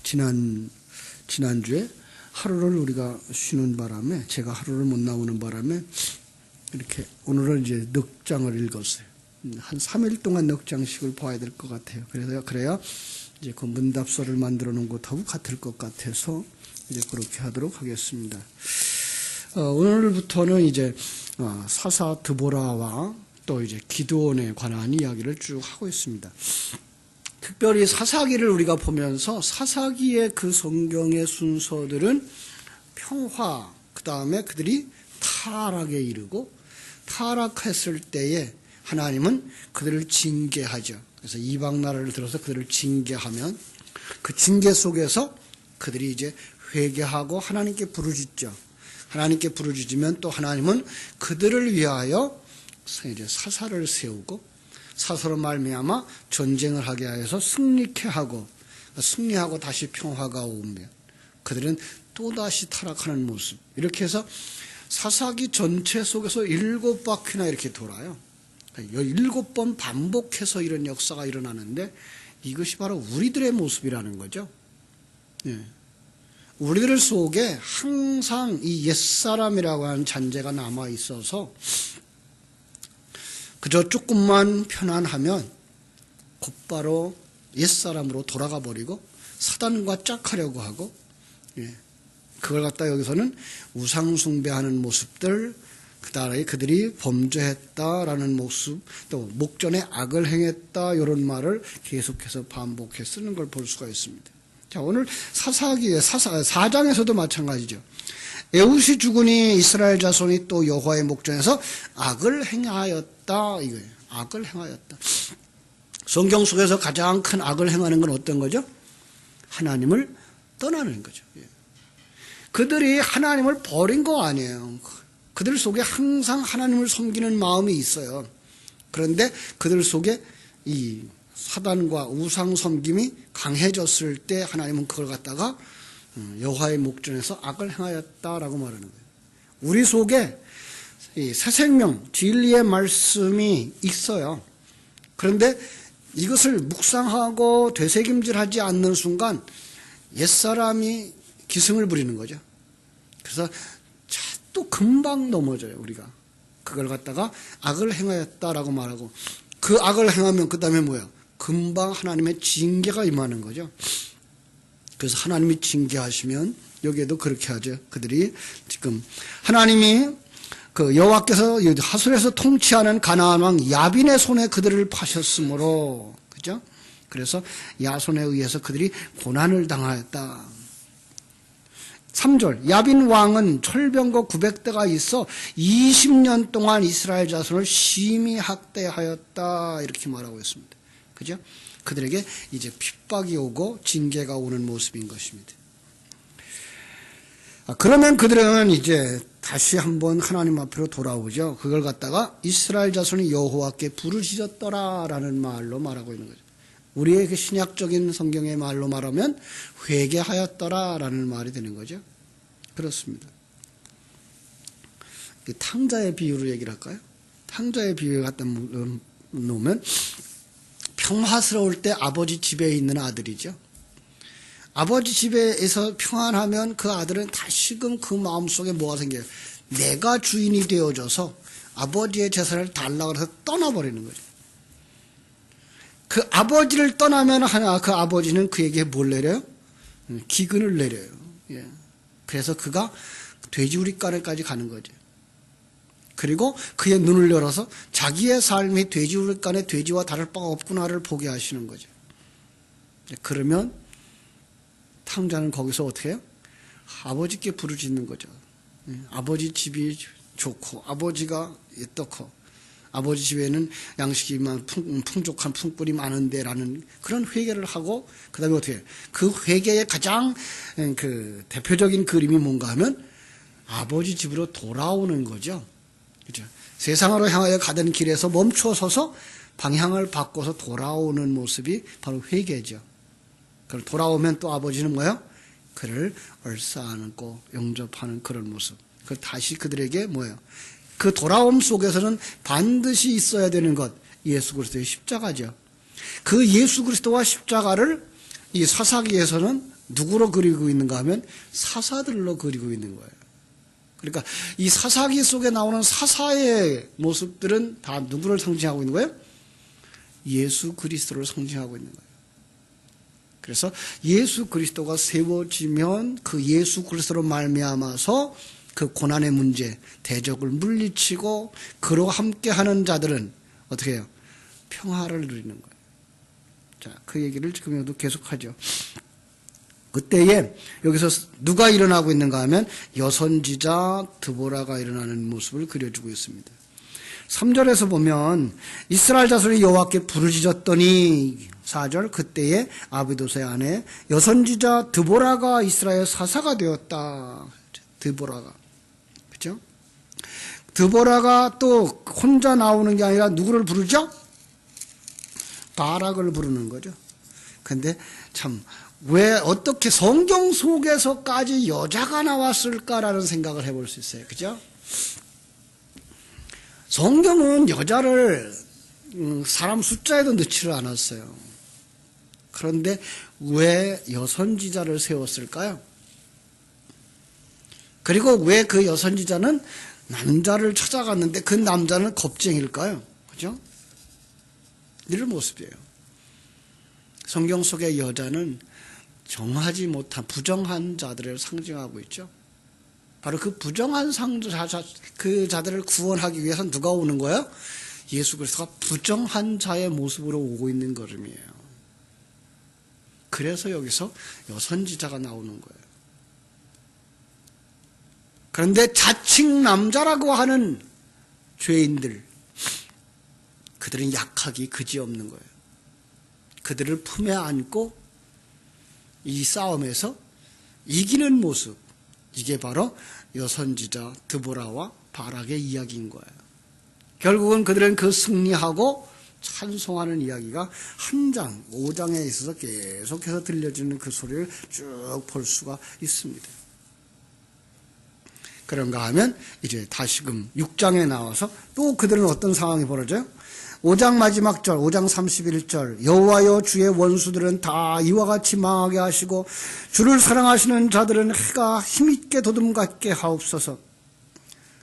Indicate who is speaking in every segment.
Speaker 1: 지난주에 하루를 우리가 쉬는 바람에, 제가 하루를 못 나오는 바람에 이렇게 오늘은 이제 넉장을 읽었어요. 한 3일 동안 넉장씩을 봐야 될 것 같아요. 그래야 이제 그 문답서를 만들어 놓은 것하고 같을 것 같아서 이제 그렇게 하도록 하겠습니다. 오늘부터는 이제 사사 드보라와 또 이제 기드온에 관한 이야기를 쭉 하고 있습니다. 특별히 사사기를 우리가 보면서 사사기의 그 성경의 순서들은 평화, 그 다음에 그들이 타락에 이르고 타락했을 때에 하나님은 그들을 징계하죠. 그래서 이방 나라를 들어서 그들을 징계하면 그 징계 속에서 그들이 이제 회개하고 하나님께 부르짖죠. 하나님께 부르짖으면 또 하나님은 그들을 위하여 이제 사사를 세우고 사서로 말미암아 전쟁을 하게 하여서 승리케 하고 승리하고 다시 평화가 오면 그들은 또다시 타락하는 모습. 이렇게 해서 사사기 전체 속에서 7바퀴나 이렇게 돌아요. 7번 반복해서 이런 역사가 일어나는데 이것이 바로 우리들의 모습이라는 거죠. 예. 우리들 속에 항상 이 옛사람이라고 하는 잔재가 남아 있어서 그저 조금만 편안하면 곧바로 옛사람으로 돌아가 버리고 사단과 짝하려고 하고, 예. 그걸 갖다 여기서는 우상숭배하는 모습들, 그 다음에 그들이 범죄했다라는 모습, 또 목전에 악을 행했다 이런 말을 계속해서 반복해 쓰는 걸 볼 수가 있습니다. 자, 오늘 사사기의 4장에서도 마찬가지죠. 에웃이 죽으니 이스라엘 자손이 또 여호와의 목전에서 악을 행하였다 이거예요. 악을 행하였다. 성경 속에서 가장 큰 악을 행하는 건 어떤 거죠? 하나님을 떠나는 거죠. 그들이 하나님을 버린 거 아니에요. 그들 속에 항상 하나님을 섬기는 마음이 있어요. 그런데 그들 속에 이 사단과 우상 섬김이 강해졌을 때 하나님은 그걸 갖다가 여호와의 목전에서 악을 행하였다라고 말하는 거예요. 우리 속에 이 새 생명, 진리의 말씀이 있어요. 그런데 이것을 묵상하고 되새김질하지 않는 순간 옛사람이 기승을 부리는 거죠. 그래서 또 금방 넘어져요. 우리가 그걸 갖다가 악을 행하였다라고 말하고 그 악을 행하면 그 다음에 뭐야? 금방 하나님의 징계가 임하는 거죠. 그래서 하나님이 징계하시면 여기에도 그렇게 하죠. 그들이 지금 하나님이 그 여호와께서 하술에서 통치하는 가나안 왕 야빈의 손에 그들을 파셨으므로, 그죠? 그래서 야손에 의해서 그들이 고난을 당하였다. 3절, 야빈 왕은 철병거 900대가 있어 20년 동안 이스라엘 자손을 심히 학대하였다 이렇게 말하고 있습니다. 그죠? 그들에게 이제 핍박이 오고 징계가 오는 모습인 것입니다. 그러면 그들은 이제 다시 한번 하나님 앞으로 돌아오죠. 그걸 갖다가 이스라엘 자손이 여호와께 부르짖었더라라는 말로 말하고 있는 거죠. 우리의 그 신약적인 성경의 말로 말하면 회개하였더라라는 말이 되는 거죠. 그렇습니다. 탕자의 비유로 얘기를 할까요? 탕자의 비유를 갖다 놓으면 평화스러울 때 아버지 집에 있는 아들이죠. 아버지 집에서 평안하면 그 아들은 다시금 그 마음속에 뭐가 생겨요? 내가 주인이 되어져서 아버지의 재산을 달라고 해서 떠나버리는 거죠. 그 아버지를 떠나면 그 아버지는 그에게 뭘 내려요? 기근을 내려요. 예. 그래서 그가 돼지우리간에까지 가는 거죠. 그리고 그의 눈을 열어서 자기의 삶이 돼지우리간에 돼지와 다를 바가 없구나를 보게 하시는 거죠. 그러면 탕자는 거기서 어떻게 해요? 아버지께 부르짖는 거죠. 아버지 집이 좋고 아버지가 어떻고 아버지 집에는 양식이 풍족한 품꾼이 많은데라는 그런 회개를 하고 그 다음에 어떻게 해요? 그 회개의 가장 그 대표적인 그림이 뭔가 하면 아버지 집으로 돌아오는 거죠. 그죠? 세상으로 향하여 가던 길에서 멈춰서서 방향을 바꿔서 돌아오는 모습이 바로 회개죠. 그걸 돌아오면 또 아버지는 뭐예요? 그를 얼싸안고 영접하는 그런 모습. 그 다시 그들에게 뭐예요? 그 돌아옴 속에서는 반드시 있어야 되는 것, 예수 그리스도의 십자가죠. 그 예수 그리스도와 십자가를 이 사사기에서는 누구로 그리고 있는가 하면 사사들로 그리고 있는 거예요. 그러니까 이 사사기 속에 나오는 사사의 모습들은 다 누구를 상징하고 있는 거예요? 예수 그리스도를 상징하고 있는 거예요. 그래서 예수 그리스도가 세워지면 그 예수 그리스도로 말미암아서 그 고난의 문제, 대적을 물리치고 그로 함께하는 자들은 어떻게 해요? 평화를 누리는 거예요. 자, 그 얘기를 지금 여기도 계속하죠. 그때에 여기서 누가 일어나고 있는가 하면 여선지자 드보라가 일어나는 모습을 그려주고 있습니다. 3절에서 보면 이스라엘 자손이 여호와께 부르짖었더니 4절 그때에 아비도스의 아내 여선지자 드보라가 이스라엘 사사가 되었다. 드보라가. 그렇죠? 드보라가 또 혼자 나오는 게 아니라 누구를 부르죠? 바락을 부르는 거죠. 근데 참 왜 어떻게 성경 속에서까지 여자가 나왔을까라는 생각을 해볼 수 있어요. 그죠? 성경은 여자를 사람 숫자에도 넣지를 않았어요. 그런데 왜 여선지자를 세웠을까요? 그리고 왜 그 여선지자는 남자를 찾아갔는데 그 남자는 겁쟁일까요? 그죠? 이런 모습이에요. 성경 속의 여자는 정하지 못한 부정한 자들을 상징하고 있죠. 바로 그 부정한 그 자들을 구원하기 위해서 누가 오는 거예요? 예수 그리스도가 부정한 자의 모습으로 오고 있는 걸음이에요. 그래서 여기서 여선지자가 나오는 거예요. 그런데 자칭 남자라고 하는 죄인들, 그들은 약하기 그지없는 거예요. 그들을 품에 안고 이 싸움에서 이기는 모습, 이게 바로 여선지자 드보라와 바락의 이야기인 거예요. 결국은 그들은 그 승리하고 찬송하는 이야기가 한 장, 5장에 있어서 계속해서 들려지는 그 소리를 쭉 볼 수가 있습니다. 그런가 하면 이제 다시금 6장에 나와서 또 그들은 어떤 상황이 벌어져요? 5장 마지막 절, 5장 31절 여호와여 주의 원수들은 다 이와 같이 망하게 하시고 주를 사랑하시는 자들은 해가 힘있게 도둠같게 하옵소서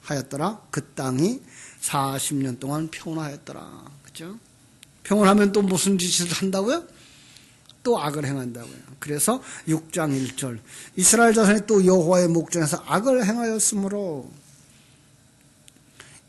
Speaker 1: 하였더라. 그 땅이 40년 동안 평온하였더라. 그렇죠? 평온하면 또 무슨 짓을 한다고요? 또 악을 행한다고요. 그래서 6장 1절 이스라엘 자손이 또 여호와의 목전에서 악을 행하였으므로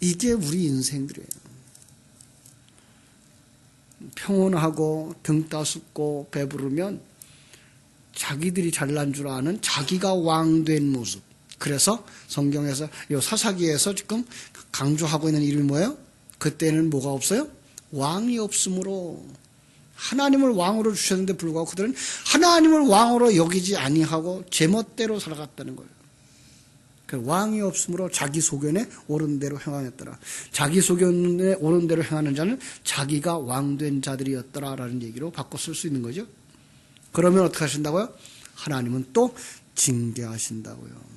Speaker 1: 이게 우리 인생들이에요. 평온하고 등 따숩고 배부르면 자기들이 잘난 줄 아는 자기가 왕된 모습. 그래서 성경에서 이 사사기에서 지금 강조하고 있는 이름이 뭐예요? 그때는 뭐가 없어요? 왕이 없으므로 하나님을 왕으로 주셨는데 불구하고 그들은 하나님을 왕으로 여기지 아니하고 제멋대로 살아갔다는 거예요. 그 왕이 없으므로 자기 소견에 옳은 대로 행하였더라. 자기 소견에 옳은 대로 행하는 자는 자기가 왕된 자들이었더라라는 얘기로 바꿔 쓸 수 있는 거죠. 그러면 어떻게 하신다고요? 하나님은 또 징계하신다고요.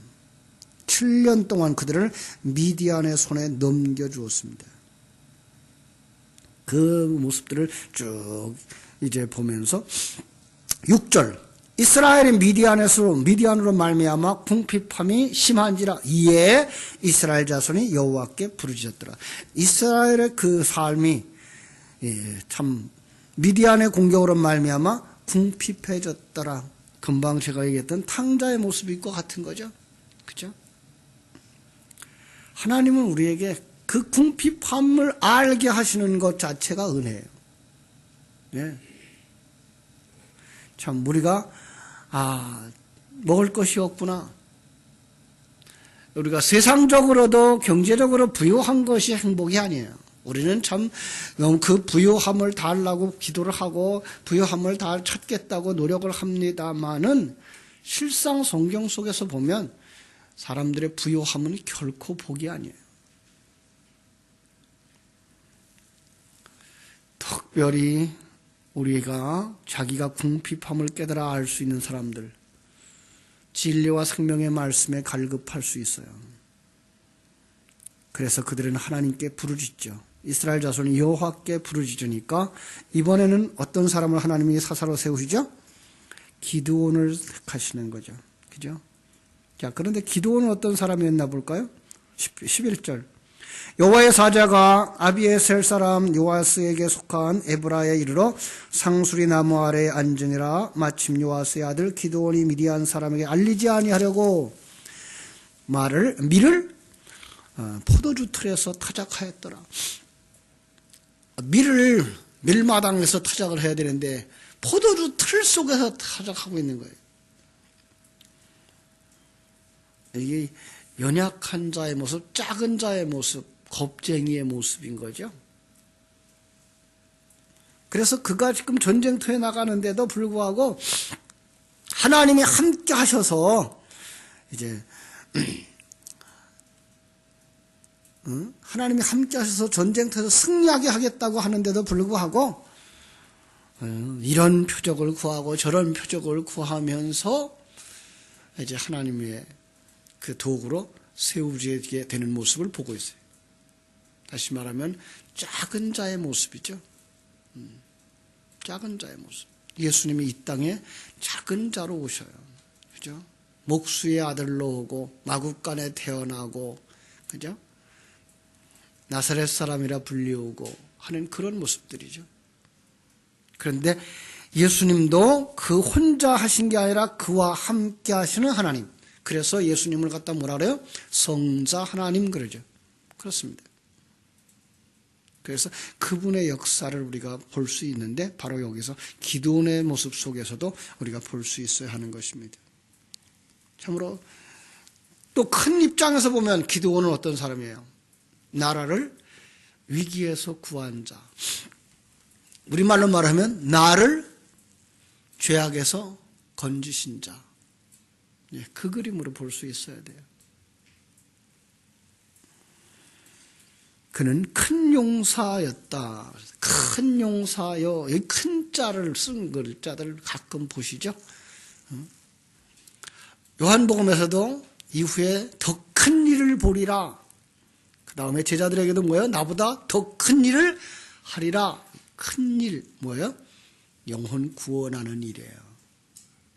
Speaker 1: 7년 동안 그들을 미디안의 손에 넘겨주었습니다. 그 모습들을 쭉 이제 보면서 6절 이스라엘이 미디안으로 말미암아 궁핍함이 심한지라 이에 이스라엘 자손이 여호와께 부르짖었더라. 이스라엘의 그 삶이 참 미디안의 공격으로 말미암아 궁핍해졌더라. 금방 제가 얘기했던 탕자의 모습일 것 같은 거죠. 그죠? 하나님은 우리에게 그 궁핍함을 알게 하시는 것 자체가 은혜예요. 네. 참 우리가 먹을 것이 없구나. 우리가 세상적으로도 경제적으로 부유한 것이 행복이 아니에요. 우리는 참 그 부유함을 달라고 기도를 하고 부유함을 다 찾겠다고 노력을 합니다만은 실상 성경 속에서 보면 사람들의 부유함은 결코 복이 아니에요. 특별히 우리가 자기가 궁핍함을 깨달아 알 수 있는 사람들, 진리와 생명의 말씀에 갈급할 수 있어요. 그래서 그들은 하나님께 부르짖죠. 이스라엘 자손이 여호와께 부르짖으니까 이번에는 어떤 사람을 하나님이 사사로 세우시죠? 기드온을 택하시는 거죠. 그죠? 자, 그런데 기드온은 어떤 사람이었나 볼까요? 11절. 여호와의 사자가 아비에셀 사람 요아스에게 속한 에브라에 이르러 상수리 나무 아래에 앉으니라. 마침 요아스의 아들 기드온이 미디안 사람에게 알리지 아니하려고 밀을 포도주 틀에서 타작하였더라. 밀마당에서 타작을 해야 되는데 포도주 틀 속에서 타작하고 있는 거예요. 이게 연약한 자의 모습, 작은 자의 모습, 겁쟁이의 모습인 거죠. 그래서 그가 지금 전쟁터에 나가는데도 불구하고 하나님이 함께 하셔서 이제 하나님이 함께 하셔서 전쟁터에서 승리하게 하겠다고 하는데도 불구하고 이런 표적을 구하고 저런 표적을 구하면서 이제 하나님의 그 도구로 세우게 되는 모습을 보고 있어요. 다시 말하면 작은 자의 모습이죠. 작은 자의 모습. 예수님이 이 땅에 작은 자로 오셔요. 그죠? 목수의 아들로 오고 마국간에 태어나고, 그죠? 나사렛 사람이라 불리우고 하는 그런 모습들이죠. 그런데 예수님도 그 혼자 하신 게 아니라 그와 함께 하시는 하나님. 그래서 예수님을 갖다 뭐라 그래요? 성자 하나님 그러죠. 그렇습니다. 그래서 그분의 역사를 우리가 볼 수 있는데 바로 여기서 기드온의 모습 속에서도 우리가 볼 수 있어야 하는 것입니다. 참으로 또 큰 입장에서 보면 기드온은 어떤 사람이에요? 나라를 위기에서 구한 자. 우리말로 말하면 나를 죄악에서 건지신 자. 그 그림으로 볼 수 있어야 돼요. 그는 큰 용사였다. 큰 용사여. 이 큰 자를 쓴 글자들 가끔 보시죠. 요한복음에서도 이후에 더 큰 일을 보리라. 그 다음에 제자들에게도 뭐예요? 나보다 더 큰 일을 하리라. 큰 일 뭐예요? 영혼 구원하는 일이에요.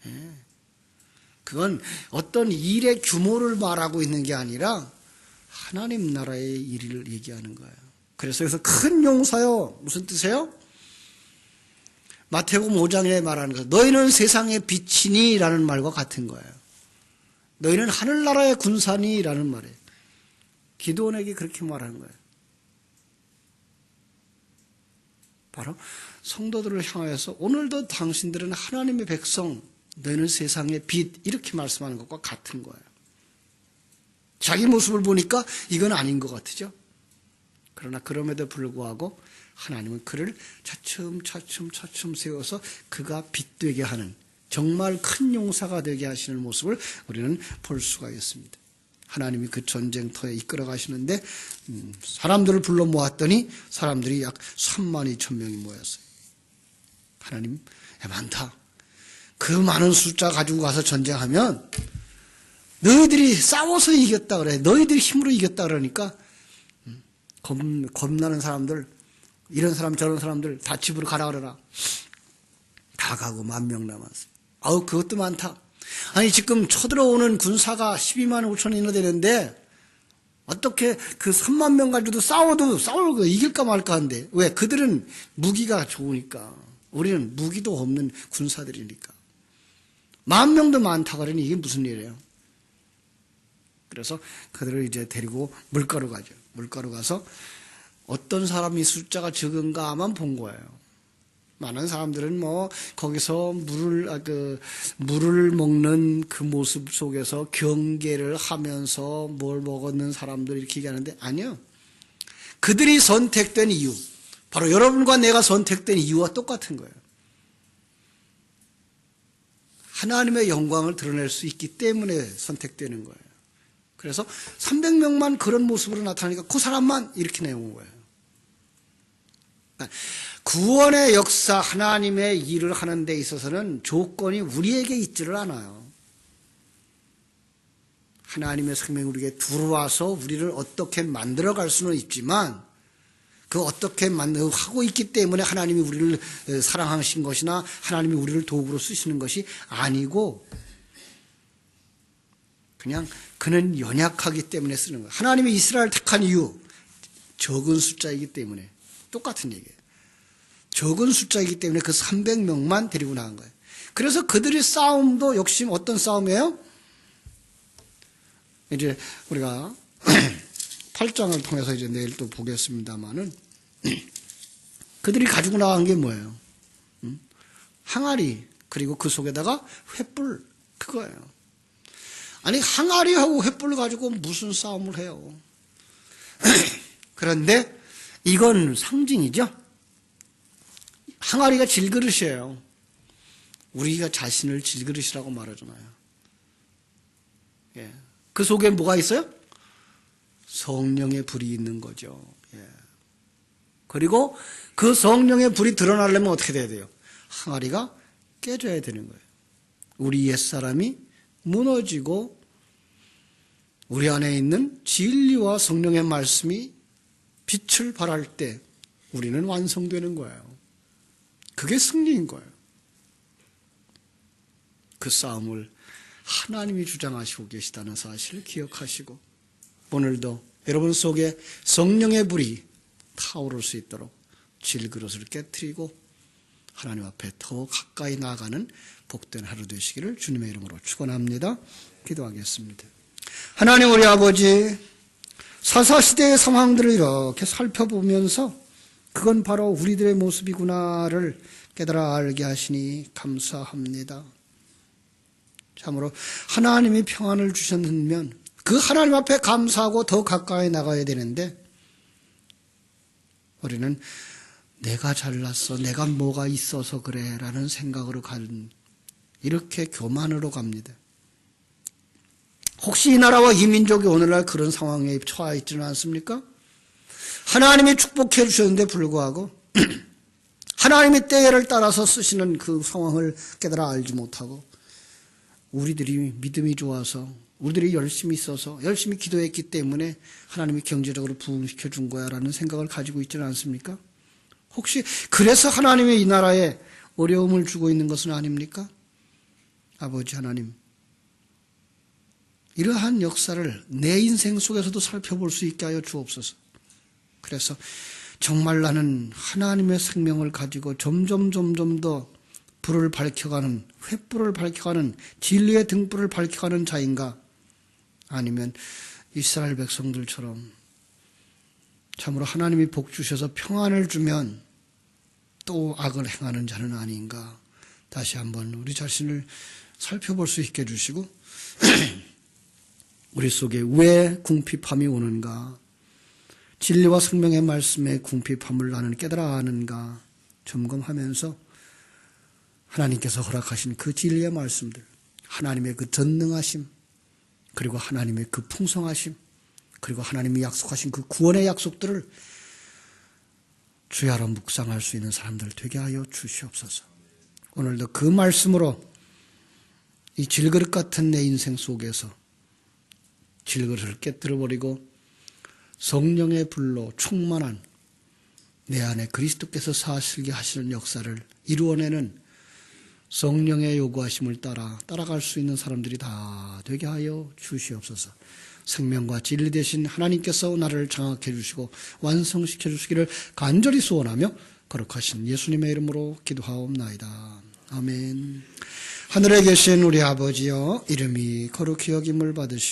Speaker 1: 예. 그건 어떤 일의 규모를 말하고 있는 게 아니라 하나님 나라의 일을 얘기하는 거예요. 그래서 여기서 큰 용사요. 무슨 뜻이에요? 마태복음 5장에 말하는 것. 너희는 세상의 빛이니 라는 말과 같은 거예요. 너희는 하늘나라의 군사니 라는 말이에요. 기드온에게 그렇게 말하는 거예요. 바로 성도들을 향하여서 오늘도 당신들은 하나님의 백성, 너희는 세상의 빛 이렇게 말씀하는 것과 같은 거예요. 자기 모습을 보니까 이건 아닌 것 같으죠. 그러나 그럼에도 불구하고 하나님은 그를 차츰 세워서 그가 빛되게 하는 정말 큰 용사가 되게 하시는 모습을 우리는 볼 수가 있습니다. 하나님이 그 전쟁터에 이끌어 가시는데 사람들을 불러 모았더니 사람들이 약 32,000명이 모였어요. 하나님 많다. 그 많은 숫자 가지고 가서 전쟁하면 너희들이 싸워서 이겼다 그래. 너희들이 힘으로 이겼다 그러니까 겁나는 사람들, 이런 사람 저런 사람들 다 집으로 가라 그러라. 다 가고 10,000명 남았어요. 아우 그것도 많다. 아니 지금 쳐들어오는 군사가 12만 5천이나 되는데 어떻게 그 3만 명 가지고도 싸우고 이길까 말까 한데 왜? 그들은 무기가 좋으니까. 우리는 무기도 없는 군사들이니까. 10,000명도 많다 그러니 이게 무슨 일이에요? 그래서 그들을 이제 데리고 물가로 가죠. 물가로 가서 어떤 사람이 숫자가 적은가만 본 거예요. 많은 사람들은 뭐 거기서 물을 먹는 그 모습 속에서 경계를 하면서 뭘 먹었는 사람들 이렇게 얘기하는데 아니요. 그들이 선택된 이유, 바로 여러분과 내가 선택된 이유와 똑같은 거예요. 하나님의 영광을 드러낼 수 있기 때문에 선택되는 거예요. 그래서 300명만 그런 모습으로 나타나니까 그 사람만 이렇게 내온 거예요. 구원의 역사, 하나님의 일을 하는 데 있어서는 조건이 우리에게 있지를 않아요. 하나님의 생명이 우리에게 들어와서 우리를 어떻게 만들어갈 수는 있지만 그 어떻게 하고 있기 때문에 하나님이 우리를 사랑하신 것이나 하나님이 우리를 도구로 쓰시는 것이 아니고 그냥 그는 연약하기 때문에 쓰는 거예요. 하나님이 이스라엘 택한 이유 적은 숫자이기 때문에 똑같은 얘기예요. 적은 숫자이기 때문에 그 300명만 데리고 나간 거예요. 그래서 그들의 싸움도 역시 어떤 싸움이에요? 이제 우리가 8장을 통해서 이제 내일 또 보겠습니다만은 그들이 가지고 나간 게 뭐예요? 항아리 그리고 그 속에다가 횃불 그거예요. 아니 항아리하고 횃불 가지고 무슨 싸움을 해요? 그런데 이건 상징이죠. 항아리가 질그릇이에요. 우리가 자신을 질그릇이라고 말하잖아요. 예. 그 속에 뭐가 있어요? 성령의 불이 있는 거죠. 예. 그리고 그 성령의 불이 드러나려면 어떻게 돼야 돼요? 항아리가 깨져야 되는 거예요. 우리 옛사람이 무너지고 우리 안에 있는 진리와 성령의 말씀이 빛을 발할 때 우리는 완성되는 거예요. 그게 승리인 거예요. 그 싸움을 하나님이 주장하시고 계시다는 사실을 기억하시고 오늘도 여러분 속에 성령의 불이 타오를 수 있도록 질그릇을 깨트리고 하나님 앞에 더 가까이 나아가는 복된 하루 되시기를 주님의 이름으로 축원합니다. 기도하겠습니다. 하나님 우리 아버지 사사시대의 상황들을 이렇게 살펴보면서 그건 바로 우리들의 모습이구나를 깨달아 알게 하시니 감사합니다. 참으로 하나님이 평안을 주셨으면 그 하나님 앞에 감사하고 더 가까이 나가야 되는데 우리는 내가 잘났어, 내가 뭐가 있어서 그래 라는 생각으로 가는 이렇게 교만으로 갑니다. 혹시 이 나라와 이 민족이 오늘날 그런 상황에 처해 있지는 않습니까? 하나님이 축복해 주셨는데 불구하고 하나님의 때를 따라서 쓰시는 그 상황을 깨달아 알지 못하고 우리들이 믿음이 좋아서 우리들이 열심히 있어서 열심히 기도했기 때문에 하나님이 경제적으로 부흥시켜 준 거야 라는 생각을 가지고 있지는 않습니까? 혹시 그래서 하나님이 이 나라에 어려움을 주고 있는 것은 아닙니까? 아버지 하나님, 이러한 역사를 내 인생 속에서도 살펴볼 수 있게 하여 주옵소서. 그래서 정말 나는 하나님의 생명을 가지고 점점 더 불을 밝혀가는, 횃불을 밝혀가는, 진리의 등불을 밝혀가는 자인가? 아니면 이스라엘 백성들처럼 참으로 하나님이 복 주셔서 평안을 주면 또 악을 행하는 자는 아닌가? 다시 한번 우리 자신을 살펴볼 수 있게 해주시고 우리 속에 왜 궁핍함이 오는가? 진리와 생명의 말씀에 궁핍함을 나는 깨달아 아는가? 점검하면서 하나님께서 허락하신 그 진리의 말씀들, 하나님의 그 전능하심, 그리고 하나님의 그 풍성하심, 그리고 하나님이 약속하신 그 구원의 약속들을 주야로 묵상할 수 있는 사람들 되게 하여 주시옵소서. 오늘도 그 말씀으로 이 질그릇 같은 내 인생 속에서 질그릇을 깨뜨려버리고 성령의 불로 충만한 내 안에 그리스도께서 사시게 하시는 역사를 이루어내는 성령의 요구하심을 따라갈 수 있는 사람들이 다 되게 하여 주시옵소서. 생명과 진리 되신 하나님께서 나를 장악해 주시고 완성시켜 주시기를 간절히 소원하며 거룩하신 예수님의 이름으로 기도하옵나이다. 아멘. 하늘에 계신 우리 아버지여, 이름이 거룩히 여김을 받으시오.